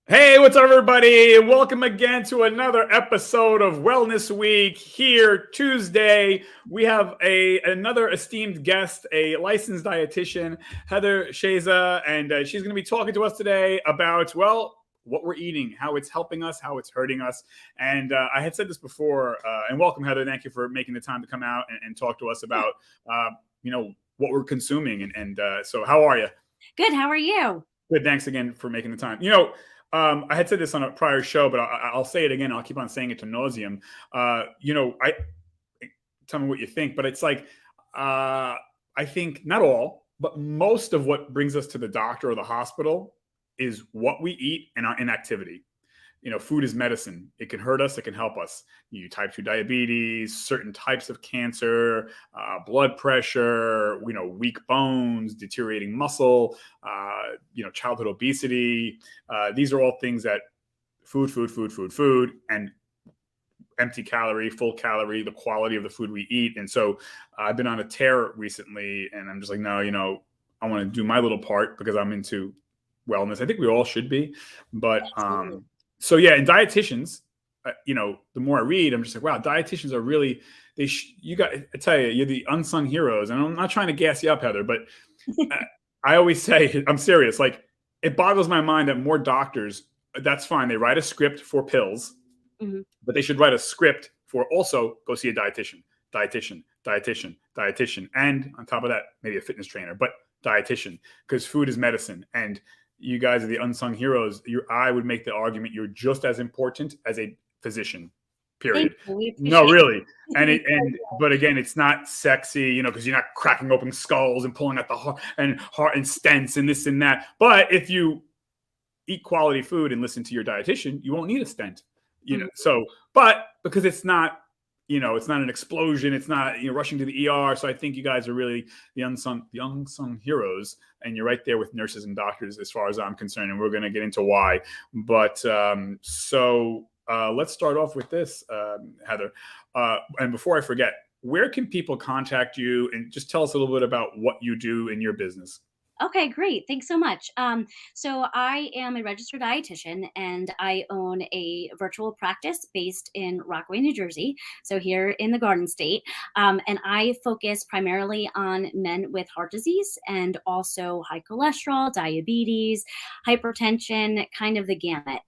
Hey, what's up, everybody? Welcome again to another episode of Wellness Week here Tuesday. We have another esteemed guest, a licensed dietitian, Heather Sheza, and she's going to be talking to us today about, well, what we're eating, how it's helping us, how it's hurting us. And I had said this before, and welcome, Heather. Thank you for making the time to come out and talk to us about, what we're consuming. So how are you? Good. How are you? Good. Thanks again for making the time. I had said this on a prior show, but I'll say it again. I'll keep on saying it to nauseum. I tell me what you think, but it's like I think not all, but most of what brings us to the doctor or the hospital is what we eat and our inactivity. Food is medicine. It can hurt us. It can help us. Type 2 diabetes, certain types of cancer, blood pressure, weak bones, deteriorating muscle, childhood obesity. These are all things that food, and empty calorie, full calorie, the quality of the food we eat. And so I've been on a tear recently, and I'm just like, no, I want to do my little part because I'm into wellness. I think we all should be, but so yeah, and dietitians, the more I read, I'm just like, wow, dietitians are really, I tell you, you're the unsung heroes. And I'm not trying to gas you up, Heather, but I always say, I'm serious. Like, it boggles my mind that more doctors, that's fine. They write a script for pills, but they should write a script for also go see a dietitian. And on top of that, maybe a fitness trainer, but dietitian, because food is medicine. And you guys are the unsung heroes. I would make the argument you're just as important as a physician, period. No, really. But again, it's not sexy, because you're not cracking open skulls and pulling out the heart and stents and this and that. But if you eat quality food and listen to your dietitian, you won't need a stent, So, but because it's not, it's not an explosion. It's not, rushing to the ER. So I think you guys are really the unsung heroes, and you're right there with nurses and doctors as far as I'm concerned. And we're going to get into why. But let's start off with this, Heather. And before I forget, where can people contact you, and just tell us a little bit about what you do in your business? Okay, great. Thanks so much. So I am a registered dietitian, and I own a virtual practice based in Rockaway, New Jersey. So here in the Garden State. And I focus primarily on men with heart disease and also high cholesterol, diabetes, hypertension, kind of the gamut.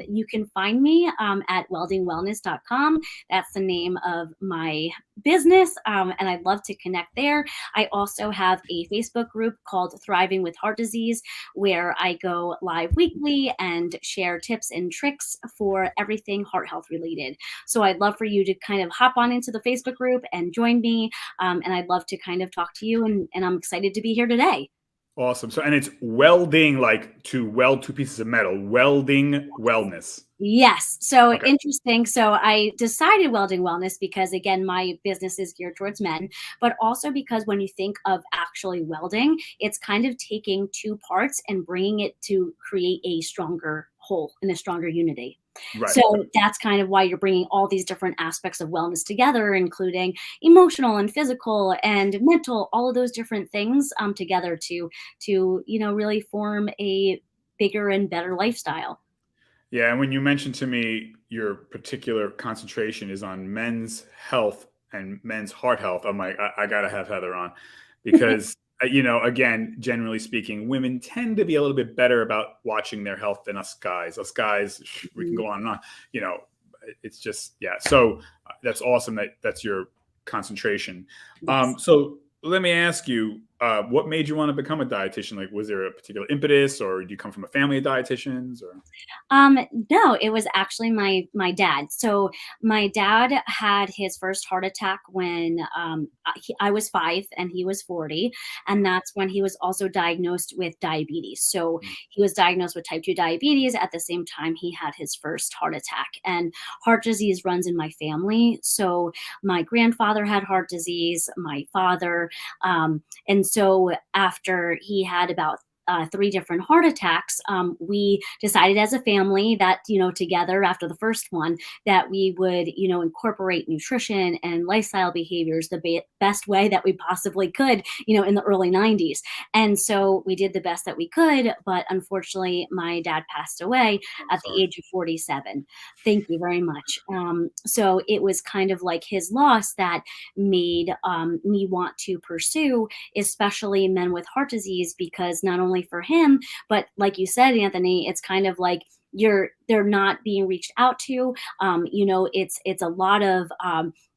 You can find me at weldingwellness.com. That's the name of my business. And I'd love to connect there. I also have a Facebook group called Thriving with Heart Disease, where I go live weekly and share tips and tricks for everything heart health related. So I'd love for you to kind of hop on into the Facebook group and join me. And I'd love to kind of talk to you. And I'm excited to be here today. Awesome. So, and it's welding, like to weld two pieces of metal, Welding Wellness. Yes. So Interesting. So I decided Welding Wellness because, again, my business is geared towards men, but also because when you think of actually welding, it's kind of taking two parts and bringing it to create a stronger whole and a stronger unity. Right. So that's kind of why you're bringing all these different aspects of wellness together, including emotional and physical and mental, all of those different things together to really form a bigger and better lifestyle. Yeah, and when you mentioned to me your particular concentration is on men's health and men's heart health, I'm like, I got to have Heather on because, again, generally speaking, women tend to be a little bit better about watching their health than us guys. Us guys, we can go on and on. It's just, yeah. So that's awesome that's your concentration. Yes. So let me ask you, what made you want to become a dietitian? Like, was there a particular impetus, or do you come from a family of dietitians, or? No, it was actually my dad. So my dad had his first heart attack when I was 5 and he was 40, and that's when he was also diagnosed with diabetes. So he was diagnosed with type 2 diabetes at the same time he had his first heart attack. And heart disease runs in my family. So my grandfather had heart disease, my father, and so after he had about 3 different heart attacks, we decided as a family that, together after the first one, that we would, incorporate nutrition and lifestyle behaviors the best way that we possibly could, in the early 90s. And so we did the best that we could, but unfortunately, my dad passed away at the Sorry. age of 47. Thank you very much. So it was kind of like his loss that made me want to pursue, especially men with heart disease, because not only for him, but like you said, Anthony, it's kind of like they're not being reached out to. It's a lot of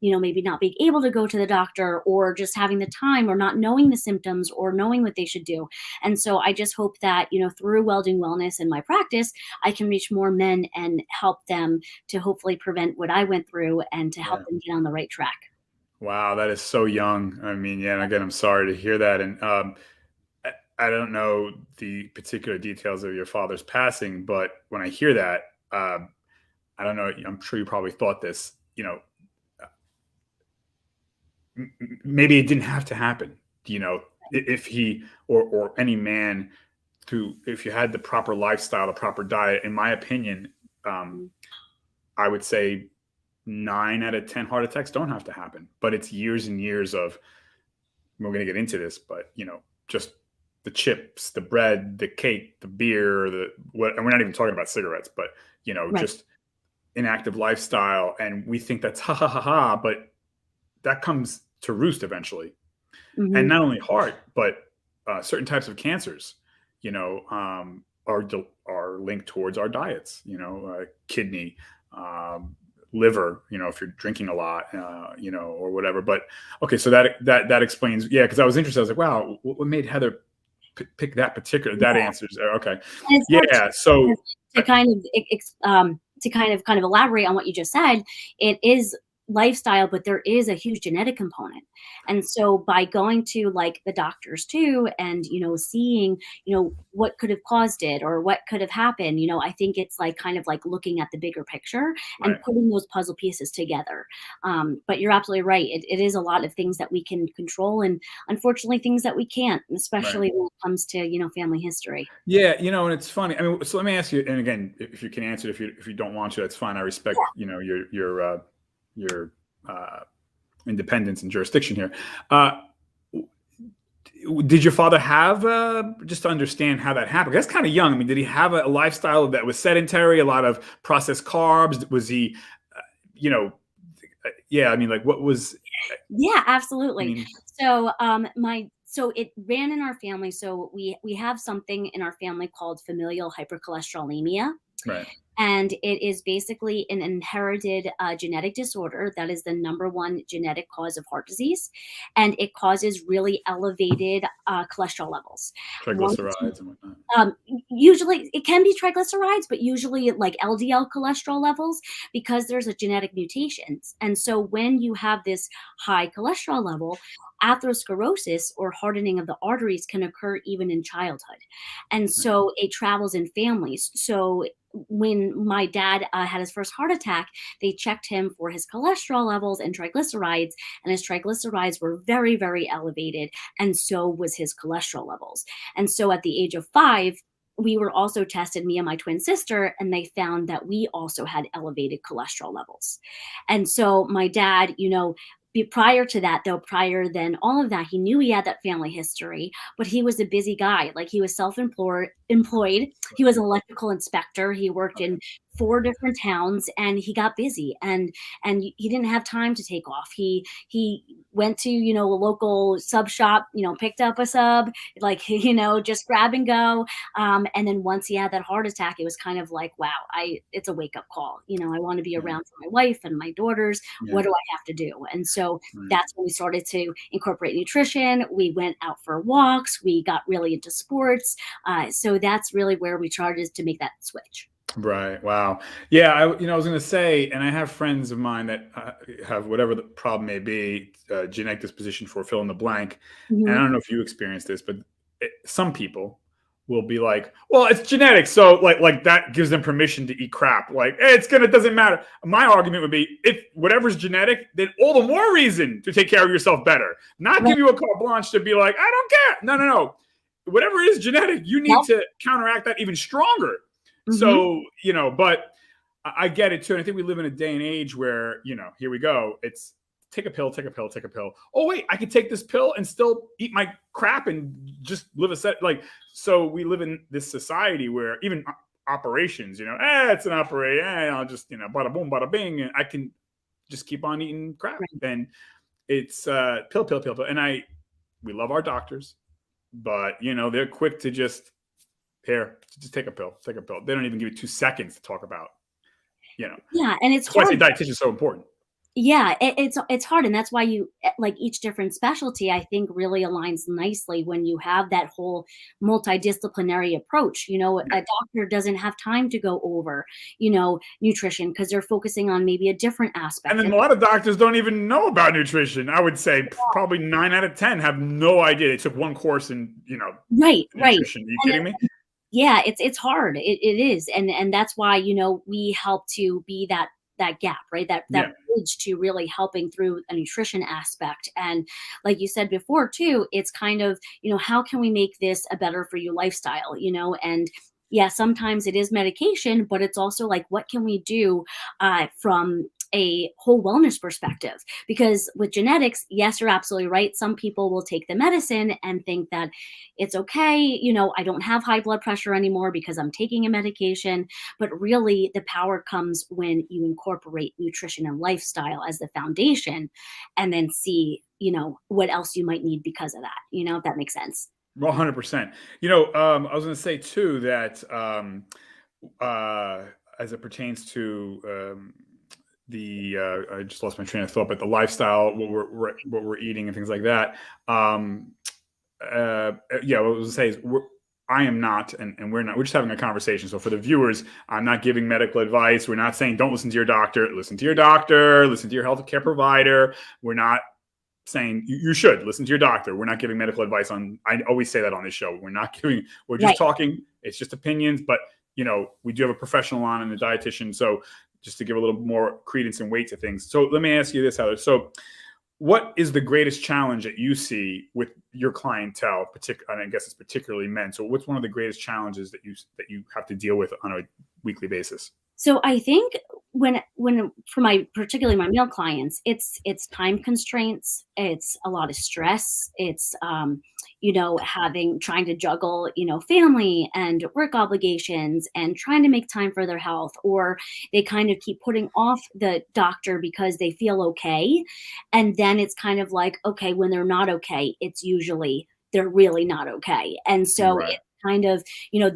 maybe not being able to go to the doctor, or just having the time, or not knowing the symptoms, or knowing what they should do. And so I just hope that, through Welding Wellness and my practice, I can reach more men and help them to hopefully prevent what I went through, and to help Yeah. them get on the right track. Wow, that is so young. I mean, yeah, and again, I'm sorry to hear that. And I don't know the particular details of your father's passing, but when I hear that, I don't know. I'm sure you probably thought this. Maybe it didn't have to happen. If he or any man, if you had the proper lifestyle, the proper diet, in my opinion, I would say 9 out of 10 heart attacks don't have to happen. But it's years and years of. We're going to get into this, but just the chips, the bread, the cake, the beer, and we're not even talking about cigarettes, but Right. just inactive lifestyle. And we think that's ha ha ha ha, but that comes to roost eventually. And Hmm. not only heart, but certain types of cancers, are linked towards our diets. Kidney, liver. If you're drinking a lot, or whatever. But okay, so that explains. Yeah, because I was interested. I was like, wow, what made Heather pick that particular? That Yeah. answers. Okay, And it's hard yeah. So to kind of kind of elaborate on what you just said. It is lifestyle, but there is a huge genetic component. And so by going to like the doctors too, and seeing what could have caused it, or what could have happened, I think it's like kind of like looking at the bigger picture and right, putting those puzzle pieces together. But you're absolutely right. It is a lot of things that we can control, and unfortunately things that we can't, right. especially when it comes to family history. Yeah, and it's funny. I mean, so let me ask you, and again, if you can answer, if you don't want to, that's fine. I respect, your independence and jurisdiction here. Did your father have, just to understand how that happened? That's kind of young. I mean, did he have a lifestyle that was sedentary, a lot of processed carbs? Was he, you know, yeah? I mean, like, what was? Yeah, I absolutely. mean, So it ran in our family. So we have something in our family called familial hypercholesterolemia. right, And it is basically an inherited genetic disorder that is the number one genetic cause of heart disease. And it causes really elevated cholesterol levels. One, triglycerides and whatnot. usually it can be triglycerides, but usually like LDL cholesterol levels, because there's a genetic mutations. And so when you have this high cholesterol level, atherosclerosis, or hardening of the arteries, can occur even in childhood. And Right, so it travels in families. So when my dad had his first heart attack, they checked him for his cholesterol levels and triglycerides, and his triglycerides were very, very elevated, and so was his cholesterol levels. And so at the age of 5, we were also tested, me and my twin sister, and they found that we also had elevated cholesterol levels. And so my dad, prior to that, though, prior than all of that, he knew he had that family history, but he was a busy guy. Like, he was employed. He was an electrical inspector. He worked okay, in 4 different towns, and he got busy, and he didn't have time to take off. He went to a local sub shop, picked up a sub, like just grab and go. And then once he had that heart attack, it was kind of like, wow, it's a wake up call. I want to be yeah, around for my wife and my daughters. What yeah, do I have to do? And so right. that's when we started to incorporate nutrition. We went out for walks. We got really into sports. So that's really where we started to make that switch. Right. Wow. Yeah. I was going to say, and I have friends of mine that have whatever the problem may be, genetic disposition for fill in the blank. And I Mhm. don't know if you experience this, but some people will be like, "Well, it's genetic, so like that gives them permission to eat crap. Like, it doesn't matter." My argument would be, if whatever's genetic, then all the more reason to take care of yourself better. Not Right. give you a carte blanche to be like, "I don't care." No, no, no. whatever is genetic, you need Yep. to counteract that even stronger. Hmm. So, but I get it too. And I think we live in a day and age where, here we go. It's take a pill, take a pill, take a pill. Oh, wait, I could take this pill and still eat my crap and just live a set. So we live in this society where even operations, it's an operation. I'll just, bada boom, bada bing. And I can just keep on eating crap. Right. And it's pill, pill, pill, pill. And we love our doctors, but, they're quick to just take a pill, take a pill. They don't even give you 2 seconds to talk about, Yeah, and it's that's why I say hard. dietitian is so important. Yeah, it's hard, and that's why like each different specialty, I think, really aligns nicely when you have that whole multidisciplinary approach. A Yeah. doctor doesn't have time to go over, nutrition because they're focusing on maybe a different And aspect. then And a lot of doctors don't even know about nutrition. I would say probably 9 out of 10 have no idea. They took one course in, right, right. nutrition. Are you And kidding me? yeah, it's hard. It is, and that's why we help to be that gap, right? That Yeah. bridge to really helping through a nutrition aspect. And like you said before too, it's kind of how can we make this a better for you lifestyle? And yeah, sometimes it is medication, but it's also like what can we do from a whole wellness perspective, because with genetics, yes, you're absolutely right. Some people will take the medicine and think that it's okay. I don't have high blood pressure anymore because I'm taking a medication. But really, the power comes when you incorporate nutrition and lifestyle as the foundation and then see, what else you might need because of that, if that makes sense. 100%. I was going to say too that uh, as it pertains to I just lost my train of thought, but the lifestyle, what we're eating and things like that. What I was going to say is I am not, and we're not, we're just having a conversation. So for the viewers, I'm not giving medical advice. We're not saying don't listen to your doctor. Listen to your doctor. Listen to your healthcare provider. We're not saying you should listen to your doctor. We're not giving medical advice I always say that on this show. We're just Right. talking. It's just opinions, but we do have a professional on and a dietitian. So just to give a little more credence and weight to things. So let me ask you this, Heather. So what is the greatest challenge that you see with your clientele, and I guess it's particularly men? So what's one of the greatest challenges that you have to deal with on a weekly basis? So I think when for particularly my male clients, it's time constraints, it's a lot of stress, it's trying to juggle, family and work obligations and trying to make time for their health, or they kind of keep putting off the doctor because they feel okay. And then it's kind of like, okay, when they're not okay, it's usually they're really not okay. And so Right. it kind of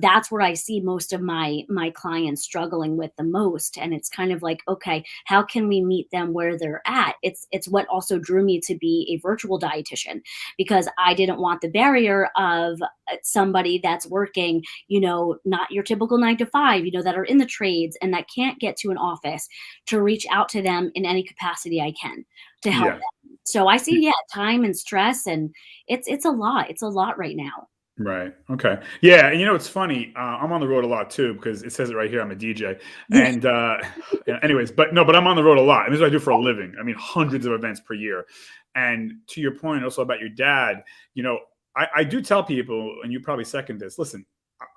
that's where I see most of my clients struggling with the most. And it's kind of like, okay, how can we meet them where they're at? It's what also drew me to be a virtual dietitian, because I didn't want the barrier of somebody that's working, not your typical 9 to 5, that are in the trades and that can't get to an office, to reach out to them in any capacity I can to help Yeah. them. So I see, yeah, time and stress, and it's a lot. It's a lot right now. Right. Okay. Yeah. And it's funny. I'm on the road a lot too because it says it right here. I'm a DJ. Yeah. And yeah, anyways, but no, but I'm on the road a lot. I mean, this is what I do for a living. I mean, hundreds of events per year. And to your point also about your dad, I do tell people, and you probably second this. Listen,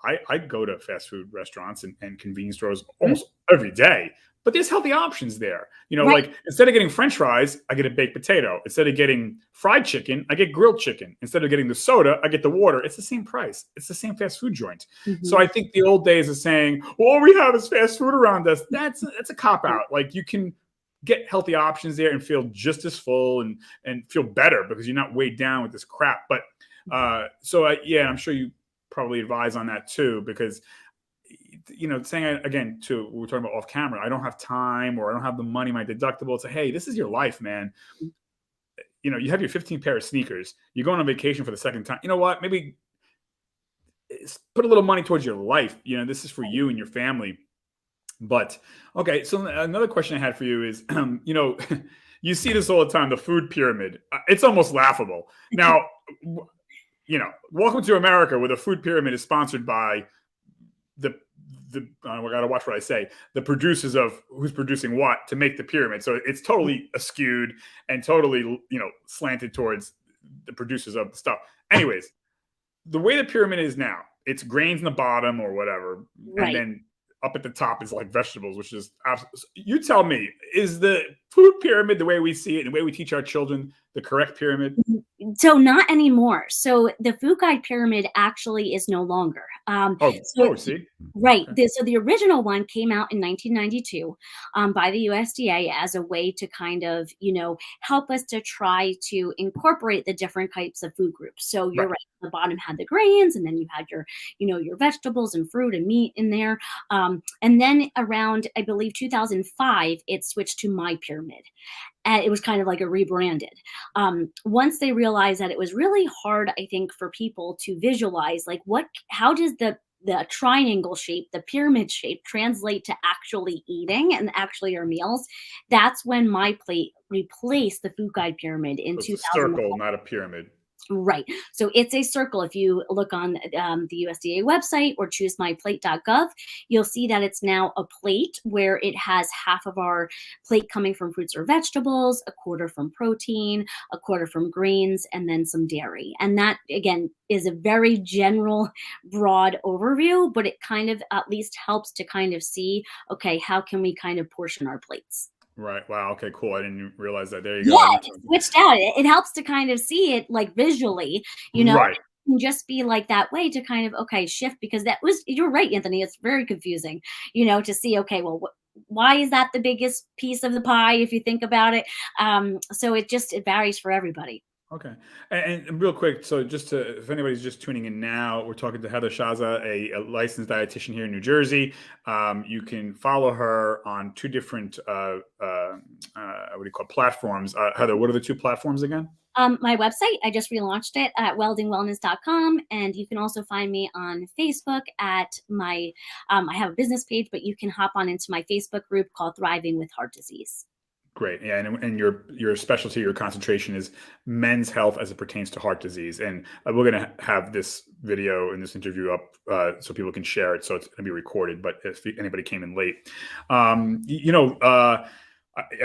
I go to fast food restaurants and convenience stores Mhm. almost every day, but there's healthy options there. Right. Like instead of getting French fries, I get a baked potato. Instead of getting fried chicken, I get grilled chicken. Instead of getting the soda, I get the water. It's the same price. It's the same fast food joint. So Mhm. I think the old days of saying, well, all we have is fast food around us, that's a cop out. Like you can get healthy options there and feel just as full and feel better because you're not weighed down with this crap. But yeah, I'm sure you probably advise on that too, because saying again too, we were talking about off camera, I don't have time or I don't have the money, my deductible. It's like, hey, this is your life, man. You have your 15 pair of sneakers. You're going on vacation for the second time. You know what? Maybe put a little money towards your life. This is for you and your family. But okay, so another question I had for you is, you see this all the time, the food pyramid. It's almost laughable. Now, welcome to America, where the food pyramid is sponsored by the I gotta watch what I say. The producers of who's producing what to make the pyramid. So it's totally askewed and totally slanted towards the producers of the stuff. Anyways, the way the pyramid is now, it's grains in the bottom or whatever, and Right. then up at the top is like vegetables, which is you tell me, is the food pyramid the way we see it, the way we teach our children, the correct pyramid? So not anymore. So the food guide pyramid actually is no longer. So See, right. okay, So the original one came out in 1992 by the USDA as a way to kind of, help us to try to incorporate the different types of food groups. So you're right, right. The bottom had the grains, and then you had your vegetables and fruit and meat in there. And then around, I believe, 2005, it switched to my pyramid, and it was kind of like a rebranded. Once they realized that it was really hard, I think, for people to visualize, like, how does the triangle shape, the pyramid shape, translate to actually eating and actually our meals. That's when my plate replaced the food guide pyramid in so it's a 2000. circle, not a pyramid. Right. So it's a circle. If you look on the USDA website or choosemyplate.gov, you'll see that it's now a plate where it has half of our plate coming from fruits or vegetables, a quarter from protein, a quarter from grains, and then some dairy. And that, again, is a very general, broad overview, but it kind of at least helps to kind of see, okay, how can we kind of portion our plates? Right. Wow. Okay. Cool. I didn't realize that. There you Yeah, go. I learned it something. switched out. It helps to kind of see it, like, visually, Right. and just be like that way to kind of, okay, shift, because you're right, Anthony, it's very confusing, to see, okay, well, why is that the biggest piece of the pie if you think about it? So it varies for everybody. Okay. And real quick, so just to, if anybody's just tuning in now, we're talking to Heather Shaza, a licensed dietitian here in New Jersey. You can follow her on two different, what do you call it, platforms. Heather, what are the two platforms again? My website, I just relaunched it at weldingwellness.com. And you can also find me on Facebook at I have a business page, but you can hop on into my Facebook group called Thriving with Heart Disease. Great. Yeah. And your specialty, your concentration is men's health as it pertains to heart disease. And we're going to have this video and this interview up so people can share it. So it's going to be recorded. But if anybody came in late, and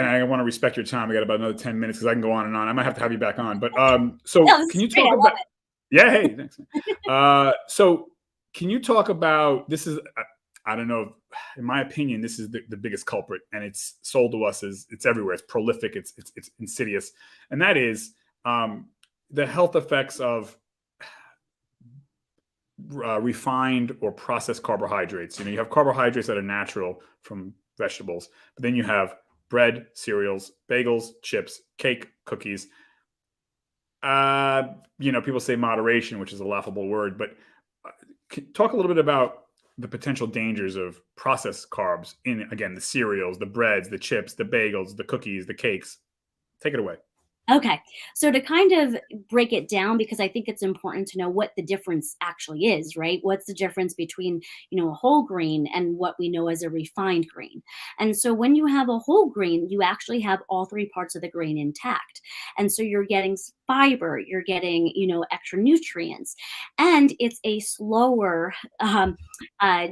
I want to respect your time. We got about another 10 minutes because I can go on and on. I might have to have you back on. But No, so this can is you great. I talk love about, yeah, hey, thanks. So can you talk about, this is, I don't know, in my opinion, this is the biggest culprit, and it's sold to us as it's everywhere. It's prolific. It's insidious, and that is the health effects of refined or processed carbohydrates. You have carbohydrates that are natural from vegetables, but then you have bread, cereals, bagels, chips, cake, cookies. People say moderation, which is a laughable word, but talk a little bit about the potential dangers of processed carbs in, again, the cereals, the breads, the chips, the bagels, the cookies, the cakes. Take it away. Okay. So to kind of break it down, because I think it's important to know what the difference actually is, right? What's the difference between, a whole grain and what we know as a refined grain? And so when you have a whole grain, you actually have all three parts of the grain intact. And so you're getting fiber, you're getting, extra nutrients, and it's a slower,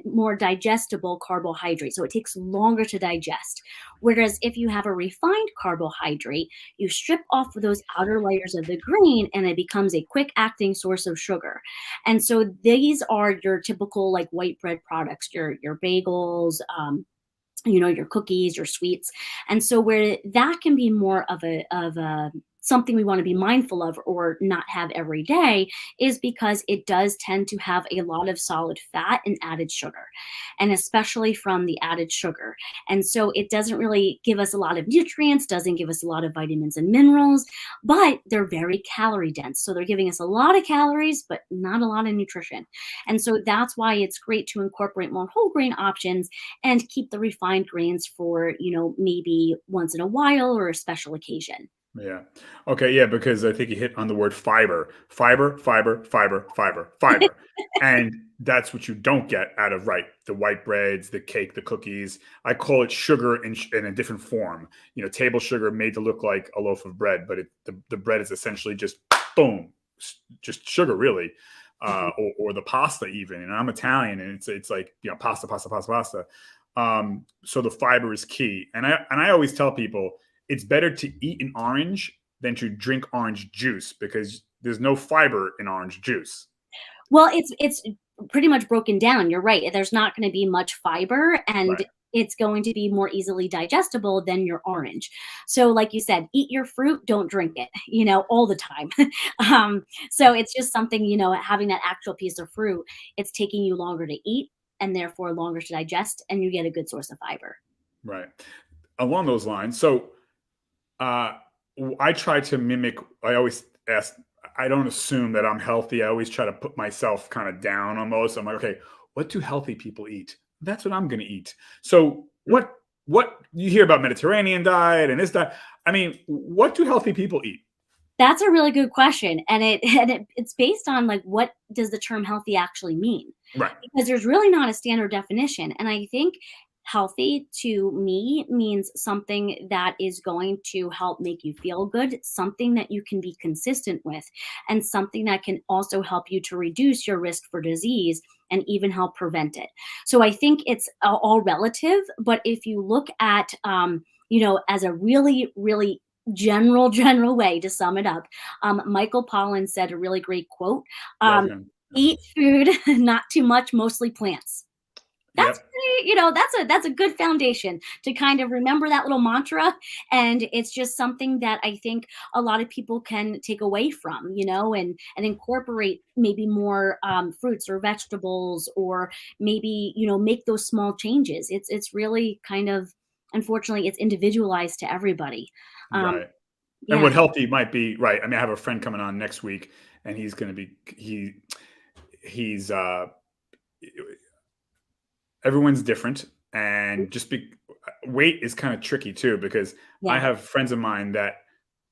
more digestible carbohydrate. So it takes longer to digest. Whereas if you have a refined carbohydrate, you strip off those outer layers of the grain and it becomes a quick acting source of sugar. And so these are your typical, like, white bread products, your bagels, your cookies, your sweets. And so where that can be more of a something we want to be mindful of or not have every day is because it does tend to have a lot of solid fat and added sugar, and especially from the added sugar. And so it doesn't really give us a lot of nutrients, doesn't give us a lot of vitamins and minerals, but they're very calorie dense. So they're giving us a lot of calories, but not a lot of nutrition. And so that's why it's great to incorporate more whole grain options and keep the refined grains for, maybe once in a while or a special occasion. Yeah. Okay. Yeah. Because I think you hit on the word fiber, fiber, fiber, fiber, fiber, fiber. And that's what you don't get out of, right, the white breads, the cake, the cookies. I call it sugar in a different form. Table sugar made to look like a loaf of bread, but the bread is essentially just boom, just sugar, really, Mhm. or the pasta even. And I'm Italian, and it's like pasta, pasta, pasta, pasta. So the fiber is key, and I always tell people it's better to eat an orange than to drink orange juice because there's no fiber in orange juice. Well, it's pretty much broken down, you're right, there's not gonna be much fiber, and Right. it's going to be more easily digestible than your orange. So, like you said, eat your fruit, don't drink it, all the time. Um, so it's just something, having that actual piece of fruit, it's taking you longer to eat and therefore longer to digest, and you get a good source of fiber. Right. Along those lines, so uh, I try to mimic. I always ask. I don't assume that I'm healthy. I always try to put myself kind of down almost. I'm like, okay, what do healthy people eat? That's what I'm going to eat. So what you hear about Mediterranean diet and this diet? I mean, what do healthy people eat? That's a really good question, and it's based on, like, what does the term healthy actually mean? Right. Because there's really not a standard definition, and I think healthy to me means something that is going to help make you feel good, something that you can be consistent with, and something that can also help you to reduce your risk for disease and even help prevent it. So I think it's all relative, but if you look at, as a really, really general way to sum it up, Michael Pollan said a really great quote. Love Um, him. Yeah. Eat food, not too much, mostly plants. That's Yep. pretty, that's a good foundation to kind of remember that little mantra. And it's just something that I think a lot of people can take away from, and incorporate maybe more fruits or vegetables, or maybe, make those small changes. It's really kind of, unfortunately, it's individualized to everybody. Um, Right. And yeah. what healthy might be, right. I mean, I have a friend coming on next week, and he's going to be he's everyone's different, and just be weight is kind of tricky too, because I Yeah. have friends of mine that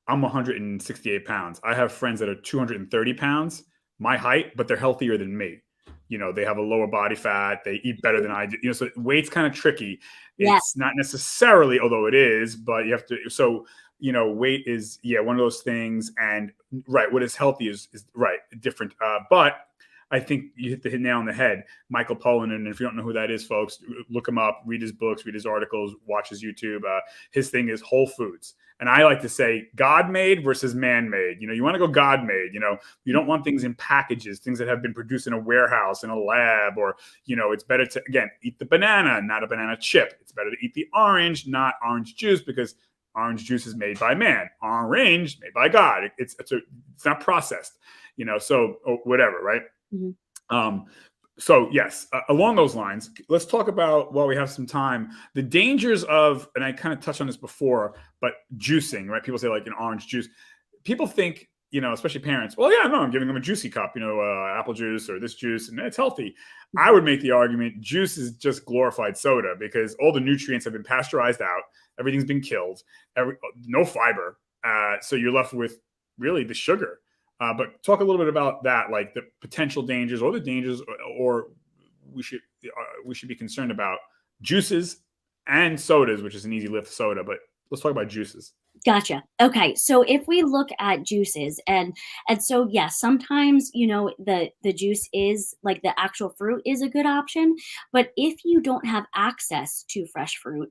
I'm 168 pounds. I have friends that are 230 pounds, my height, but they're healthier than me. They have a lower body fat. They eat better than I do. So weight's kind of tricky. It's Yes. not necessarily, although it is, but you have to. So weight is, yeah, one of those things. And right, what is healthy is right, different. But I think you hit the nail on the head. Michael Pollan, and if you don't know who that is, folks, look him up, read his books, read his articles, watch his YouTube. His thing is whole foods. And I like to say God made versus man made. You want to go God made. You don't want things in packages, things that have been produced in a warehouse, in a lab, or, it's better to, again, eat the banana, not a banana chip. It's better to eat the orange, not orange juice, because orange juice is made by man, orange made by God. It's not processed, so whatever, right? Mhm. Um, so yes, along those lines, let's talk about, while we have some time, the dangers of, and I kind of touched on this before, but juicing, right? People say like an orange juice. People think, especially parents, well, yeah, no, I'm giving them a juicy cup, apple juice or this juice, and it's healthy. I would make the argument juice is just glorified soda, because all the nutrients have been pasteurized out, everything's been killed, no fiber, so you're left with really the sugar. But talk a little bit about that, like the potential dangers or the dangers, or we should be concerned about juices and sodas, which is an easy lift soda. But let's talk about juices. Gotcha. Okay. So if we look at juices, and so yes, sometimes, the juice is like, the actual fruit is a good option, but if you don't have access to fresh fruit,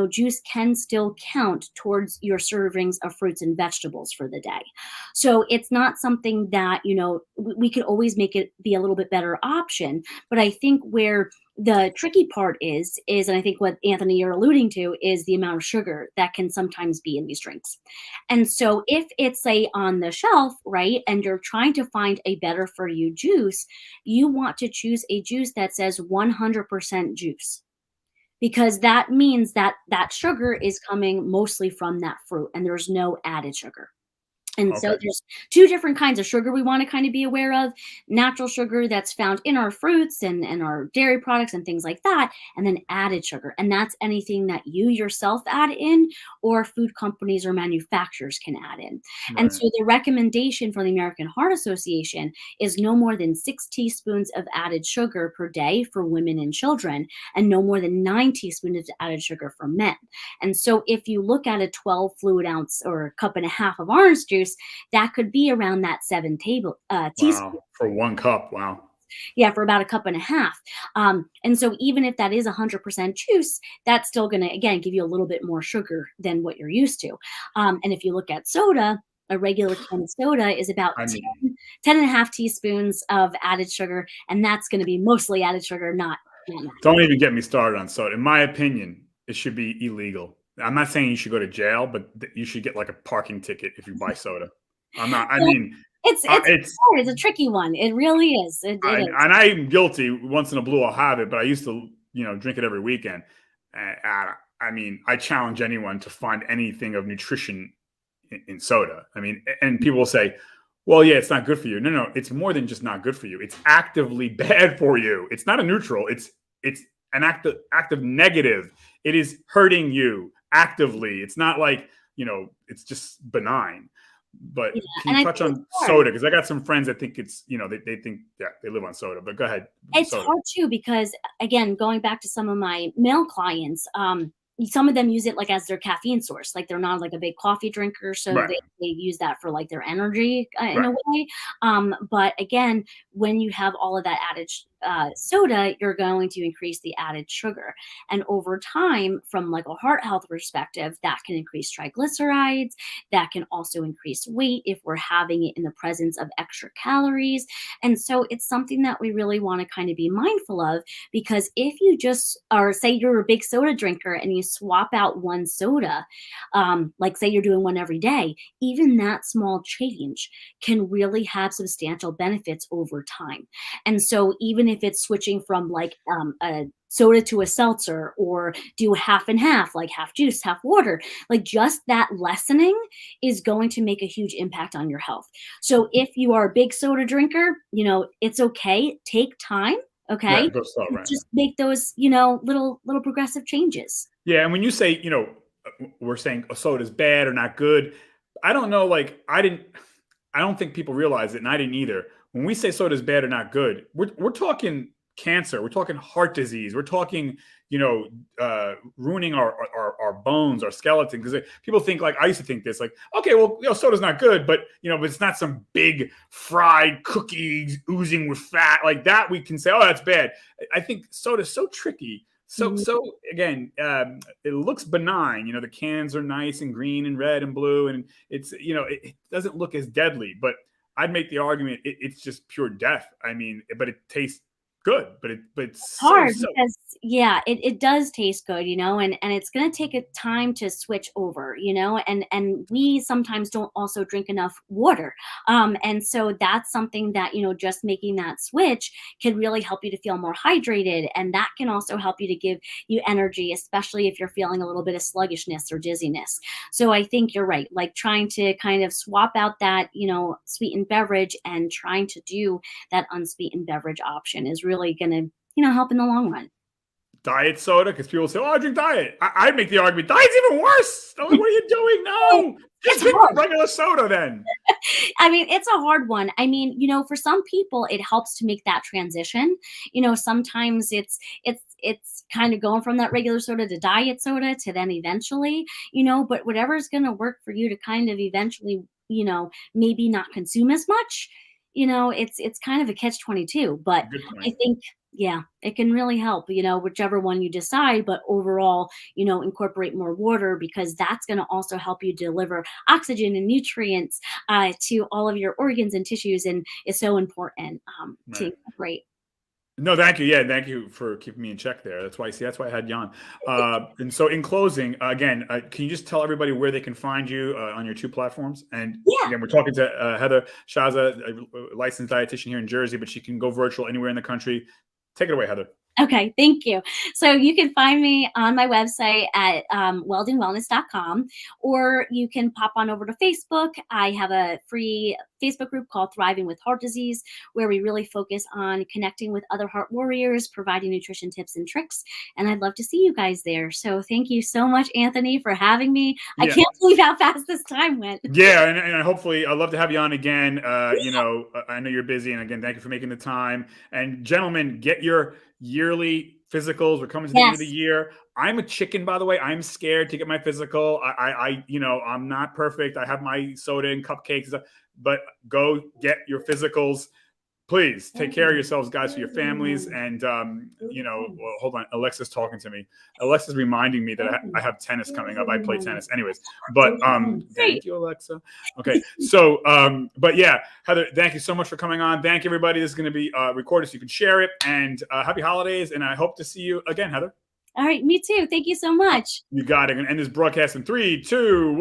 juice can still count towards your servings of fruits and vegetables for the day. So it's not something that, we could always make it be a little bit better option, but I think where the tricky part is, and I think what Anthony you're alluding to, is the amount of sugar that can sometimes be in these drinks. And so if it's, say, on the shelf, right, and you're trying to find a better for you juice, you want to choose a juice that says 100% juice, because that means that that sugar is coming mostly from that fruit and there's no added sugar. And so Okay. there's two different kinds of sugar we want to kind of be aware of. Natural sugar that's found in our fruits and our dairy products and things like that, and then added sugar. And that's anything that you yourself add in, or food companies or manufacturers can add in. And Right. so the recommendation from the American Heart Association is no more than 6 teaspoons of added sugar per day for women and children, and no more than 9 teaspoons of added sugar for men. And so if you look at a 12 fluid ounce or a cup and a half of orange juice, that could be around that teaspoon. Wow. For one cup. Wow. Yeah, for about a cup and a half. And so even if that is 100% juice, that's still going to, again, give you a little bit more sugar than what you're used to. And if you look at soda, a regular can of soda is about I mean, 10 and a half teaspoons of added sugar, and that's going to be mostly added sugar, not don't even get me started on soda. In my opinion, it should be illegal. I'm not saying you should go to jail, but you should get like a parking ticket if you buy soda. I'm not. I well, mean, it's it's hard. It's a tricky one. It really is. It is. and I'm guilty. Once in a blue, I'll have it, but I used to, drink it every weekend. I mean, I challenge anyone to find anything of nutrition in soda. I mean, and people will say, "Well, yeah, it's not good for you." No, no, it's more than just not good for you. It's actively bad for you. It's not a neutral. It's an active negative. It is hurting you actively. It's not like it's just benign. But Yeah, can and you I touch think it's on hard. soda? Because I got some friends that think it's, they think, yeah, they live on soda. But go ahead, It's soda. hard too because, again, going back to some of my male clients, some of them use it like as their caffeine source. Like they're not like a big coffee drinker, so Right, they use that for like their energy in right. a way. But again, when you have all of that added soda, you're going to increase the added sugar, and over time, from like a heart health perspective, that can increase triglycerides. That can also increase weight if we're having it in the presence of extra calories. And so it's something that we really want to kind of be mindful of, because if you just, or say you're a big soda drinker and you swap out one soda, like say you're doing one every day, even that small change can really have substantial benefits over time. And so even if it's switching from like a soda to a seltzer, or do half and half, like half juice, half water, like just that lessening is going to make a huge impact on your health. So if you are a big soda drinker, it's okay. Take time, Yeah, okay? go slow, right? Just make those, little progressive changes. Yeah, and when you say, we're saying a soda is bad or not good, I don't know. Like, I don't think people realize it, and I didn't either. When we say soda is bad or not good, we're talking cancer, we're talking heart disease, we're talking, ruining our bones, our skeleton. Because people think, like, I used to think this, like, okay, well, soda's not good, but it's not some big fried cookies oozing with fat like that. We can say, oh, that's bad. I think soda's so tricky. So, Mhm. so again, it looks benign. The cans are nice and green and red and blue, and it's it doesn't look as deadly. But I'd make the argument it's just pure death. I mean, but it tastes good. But it's so Hard so. because, yeah, it does taste good, and it's going to take a time to switch over, and we sometimes don't also drink enough water, and so that's something that, just making that switch can really help you to feel more hydrated, and that can also help you to give you energy, especially if you're feeling a little bit of sluggishness or dizziness. So I think you're right, like trying to kind of swap out that, sweetened beverage and trying to do that unsweetened beverage option is really going to, help in the long run. Diet soda, because people say, "Oh, I drink diet." I'd make the argument, diet's even worse. I'm like, what are you doing? No, just It's drink hard. regular soda then. I mean, it's a hard one. I mean, for some people, it helps to make that transition. Sometimes it's kind of going from that regular soda to diet soda to then eventually, but whatever's going to work for you to kind of eventually, maybe not consume as much. It's kind of a catch 22, but Good I point. think, yeah, it can really help, whichever one you decide, but overall, incorporate more water, because that's going to also help you deliver oxygen and nutrients to all of your organs and tissues, and is so important to Right. incorporate. No, thank you. Yeah, thank you for keeping me in check there. That's why I had you on. And so, in closing, again, can you just tell everybody where they can find you on your two platforms? And Yeah. again, we're talking to Heather Shaza, a licensed dietitian here in Jersey, but she can go virtual anywhere in the country. Take it away, Heather. Okay, thank you. So you can find me on my website at weldingwellness.com, or you can pop on over to Facebook. I have a free Facebook group called Thriving with Heart Disease, where we really focus on connecting with other heart warriors, providing nutrition tips and tricks. And I'd love to see you guys there. So thank you so much, Anthony, for having me. I Yeah. can't believe how fast this time went. Yeah, and hopefully I'd love to have you on again. I know you're busy, and again, thank you for making the time. And gentlemen, get your yearly physicals. We're coming to the end of the Yes. year. I'm a chicken, by the way. I'm scared to get my physical. I'm not perfect. I have my soda and cupcakes, but go get your physicals. Please take care of yourselves, guys, for your families. And, well, hold on. Alexa's talking to me. Alexa's reminding me that I have tennis coming up. I play tennis anyways, but thank you, Alexa. Okay. So, but yeah, Heather, thank you so much for coming on. Thank you, everybody. This is going to be recorded so you can share it, and happy holidays. And I hope to see you again, Heather. All right. Me too. Thank you so much. You got it. I'm going to end this broadcast in 3, 2, 1.